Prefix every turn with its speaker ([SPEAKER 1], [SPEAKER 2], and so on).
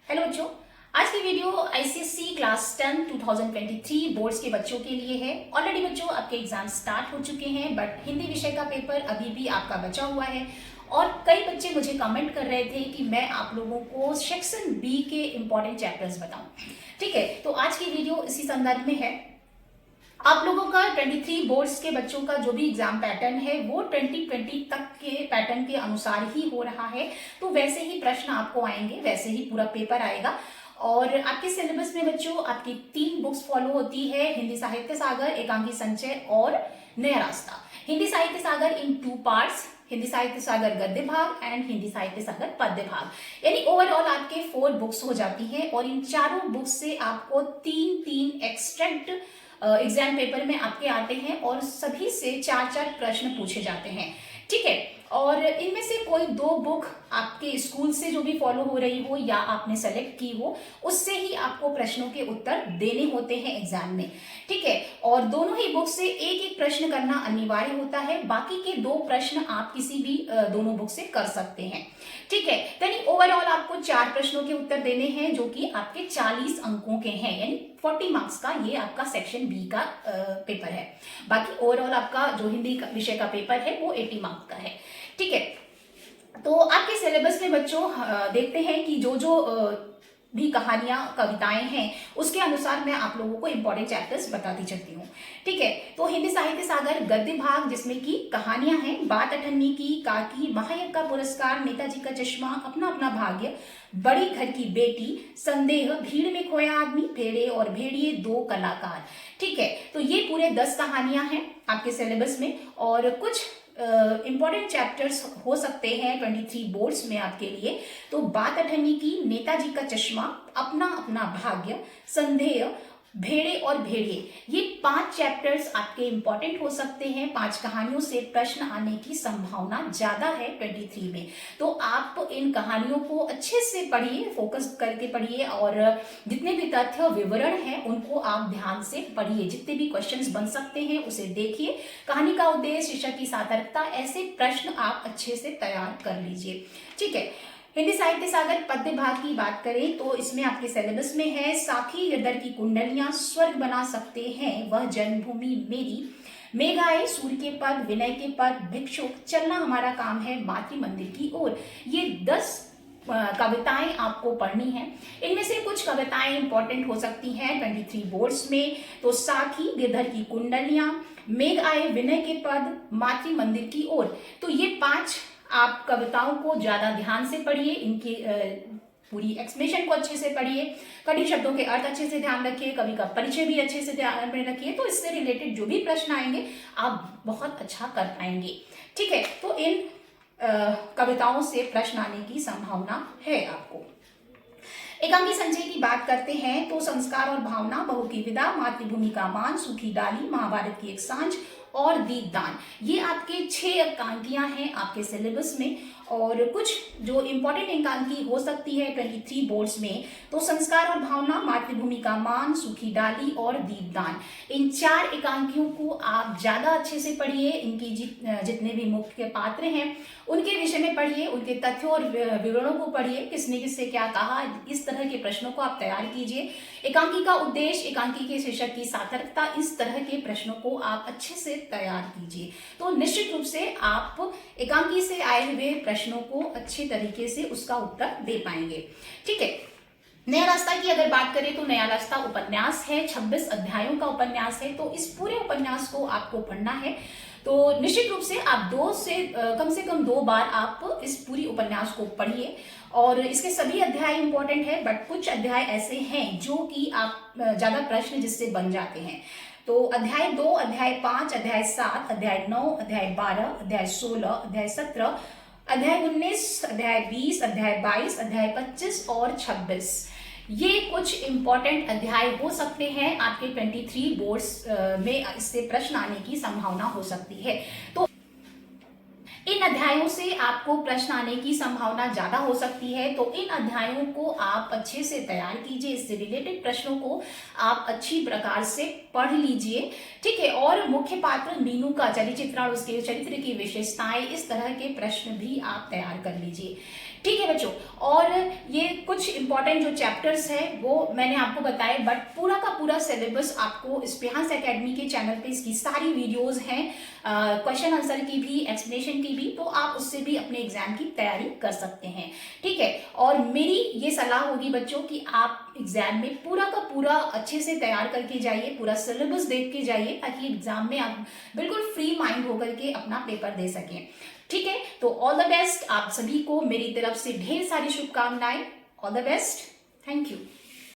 [SPEAKER 1] Hello बच्चों, आज की वीडियो आईसीएसई क्लास 10 2023 बोर्ड्स के बच्चों के लिए है। ऑलरेडी बच्चों आपके एग्जाम स्टार्ट हो चुके हैं, बट हिंदी विषय का पेपर अभी भी आपका बचा हुआ है। और कई बच्चे मुझे कमेंट कर रहे थे कि मैं आप लोगों को सेक्शन बी के इंपॉर्टेंट चैप्टर्स बताऊं। ठीक है, तो आज की वीडियो इसी संदर्भ में है। आप लोगों का 23 बोर्ड्स के बच्चों का जो भी एग्जाम पैटर्न है वो 2020 तक के पैटर्न के अनुसार ही हो रहा है। तो वैसे ही प्रश्न आपको आएंगे, वैसे ही पूरा पेपर आएगा। और आपके सिलेबस में बच्चों आपकी 3 बुक्स फॉलो होती है, हिंदी साहित्य सागर, एकांकी संचय और नया रास्ता। हिंदी साहित्य सागर इन 2 पार्ट्स, हिंदी साहित्य सागर गद्य भाग एंड हिंदी साहित्य सागर पद्य भाग, यानी ओवरऑल आपके 4 बुक्स हो जाती हैं। और इन चारों बुक्स से आपको 3 एक्सट्रैक्ट एग्जाम पेपर में आपके आते हैं और सभी से 4 प्रश्न पूछे जाते हैं। ठीक है, और इनमें से कोई 2 बुक आपके स्कूल से जो भी फॉलो हो रही हो या आपने सेलेक्ट की हो, उससे ही आपको प्रश्नों के उत्तर देने होते हैं एग्जाम में। ठीक है, और दोनों ही बुक से एक प्रश्न करना अनिवार्य होता है। बाकी के 2 प्रश्न आप किसी भी दोनों बुक से कर सकते हैं। ठीक है, यानी ओवरऑल आपको 4 प्रश्नों के उत्तर देने हैं जो कि आपके 40 अंकों के हैं, यानी 40 मार्क्स का ये आपका सेक्शन बी का पेपर है। बाकी ओवरऑल आपका जो हिंदी विषय का पेपर है वो 80 मार्क्स का है। ठीक है, तो आपके सिलेबस में बच्चों देखते हैं कि जो जो भी कहानियां कविताएं हैं उसके अनुसार मैं आप लोगों को इंपॉर्टेंट चैप्टर्स बताती चलती हूँ। ठीक है, तो हिंदी साहित्य सागर गद्य भाग जिसमें कि कहानियां हैं, बात अठन्नी की, काकी, महायज्ञ का पुरस्कार, नेताजी का चश्मा, अपना अपना भाग्य, बड़ी घर की बेटी, संदेह, भीड़ में खोया आदमी, भेड़े और भेड़िए, 2 कलाकार। ठीक है, तो ये पूरे 10 कहानियां हैं आपके सिलेबस में। और कुछ इंपॉर्टेंट चैप्टर्स हो सकते हैं 23 बोर्ड्स में आपके लिए। तो बात अठन्नी की, नेताजी का चश्मा, अपना अपना भाग्य, संदेह, भेड़े और भेड़िए, ये 5 चैप्टर्स आपके इंपॉर्टेंट हो सकते हैं। 5 कहानियों से प्रश्न आने की संभावना ज्यादा है 23 में। तो आप इन कहानियों को अच्छे से पढ़िए, फोकस करके पढ़िए, और जितने भी तथ्य विवरण हैं उनको आप ध्यान से पढ़िए। जितने भी क्वेश्चंस बन सकते हैं उसे देखिए। कहानी का उद्देश्य, शीर्षक की सार्थकता, ऐसे प्रश्न आप अच्छे से तैयार कर लीजिए। ठीक है, हिंदी साहित्य सागर पद्य भाग की बात करें तो इसमें आपके सिलेबस में है साखी हृदय की कुंडलियां, स्वर्ग बना सकते हैं वह जन्मभूमि मेरी, मेघ आए सूर्य के पद, विनय के पद, भिक्षुक, चलना हमारा काम है, मातृ मंदिर की ओर। ये 10 कविताएं आपको पढ़नी है। इनमें से कुछ कविताएं इंपॉर्टेंट हो सकती हैं 23 बोर्ड्स में। तो साखी गिरधर की कुंडलियां, मेघ आए, विनय के पद, मातृ मंदिर की ओर। तो ये 5 आप कविताओं को ज्यादा ध्यान से पढ़िए, इनकी पूरी एक्सप्लेनेशन को अच्छे से पढ़िए, कड़ी शब्दों के अर्थ अच्छे से ध्यान रखिए, कवि का परिचय भी अच्छे से ध्यान में रखिए। तो इससे रिलेटेड जो भी प्रश्न आएंगे आप बहुत अच्छा कर पाएंगे। ठीक है, तो इन कविताओं से प्रश्न आने की संभावना है आपको। एकांकी संचय की बात करते हैं तो संस्कार और भावना, बहू की विदा, मातृभूमि का मान, सूखी डाली, महाभारत की एक सांझ और दीपदान, ये आपके 6 एकांकियां हैं आपके सिलेबस में। और कुछ जो इंपॉर्टेंट एकांकी हो सकती है 23 बोर्ड्स में, तो संस्कार और भावना, मातृभूमि का मान, सूखी डाली और दीपदान, इन 4 एकांकियों को आप ज्यादा अच्छे से पढ़िए। इनकी जितने भी मुख्य पात्र हैं उनके विषय में पढ़िए, उनके तथ्यों और विवरणों को पढ़िए, किसने किससे क्या कहा, इस तरह के प्रश्नों को आप तैयार कीजिए। एकांकी का उद्देश्य, एकांकी के शीर्षक की सार्थकता, इस तरह के प्रश्नों को आप अच्छे से तैयार कीजिए। तो निश्चित रूप से आप एकांकी से आए हुए प्रश्नों को अच्छे तरीके से उसका उत्तर दे पाएंगे। ठीक है, नया रास्ता की अगर बात करें तो नया रास्ता उपन्यास है, 26 अध्यायों का उपन्यास है। तो इस पूरे उपन्यास को आपको पढ़ना है। तो निश्चित रूप से आप कम से कम 2 बार आप इस पूरी उपन्यास को पढ़िए। और इसके सभी अध्याय इंपॉर्टेंट है, बट कुछ अध्याय ऐसे हैं जो कि आप ज्यादा प्रश्न जिससे बन जाते हैं। तो अध्याय 2, अध्याय 5, अध्याय 7, अध्याय 9, अध्याय 12, अध्याय 16, अध्याय 17, अध्याय 19, अध्याय 20, अध्याय 22, अध्याय 25 और 26, ये कुछ इंपॉर्टेंट अध्याय हो सकते हैं आपके 23 बोर्ड्स में। इससे प्रश्न आने की संभावना हो सकती है। तो इन अध्यायों से आपको प्रश्न आने की संभावना ज्यादा हो सकती है, तो इन अध्यायों को आप अच्छे से तैयार कीजिए, इससे रिलेटेड प्रश्नों को आप अच्छी प्रकार से पढ़ लीजिए, ठीक है। और मुख्य पात्र मीनू का चरित्र, उसके चरित्र की विशेषताएं, इस तरह के प्रश्न भी आप तैयार कर लीजिए, ठीक है बच्चों। और ये कुछ इंपॉर्टेंट जो चैप्टर्स है वो मैंने आपको बताए, बट पूरा का पूरा सिलेबस आपको स्पेहांस एकेडमी के चैनल पे इसकी सारी वीडियोस हैं, क्वेश्चन आंसर की भी, एक्सप्लेनेशन की भी, तो आप उससे भी अपने एग्जाम की तैयारी कर सकते हैं, ठीक है। और मेरी ये सलाह होगी बच्चों कि आप एग्जाम में पूरा का पूरा अच्छे से तैयार करके जाइए, पूरा सिलेबस देख के जाइए, ताकि एग्जाम में आप बिल्कुल फ्री माइंड होकर के अपना पेपर दे सकें, ठीक है। तो ऑल द बेस्ट, आप सभी को मेरी तरफ से ढेर सारी शुभकामनाएं। All the best, thank you.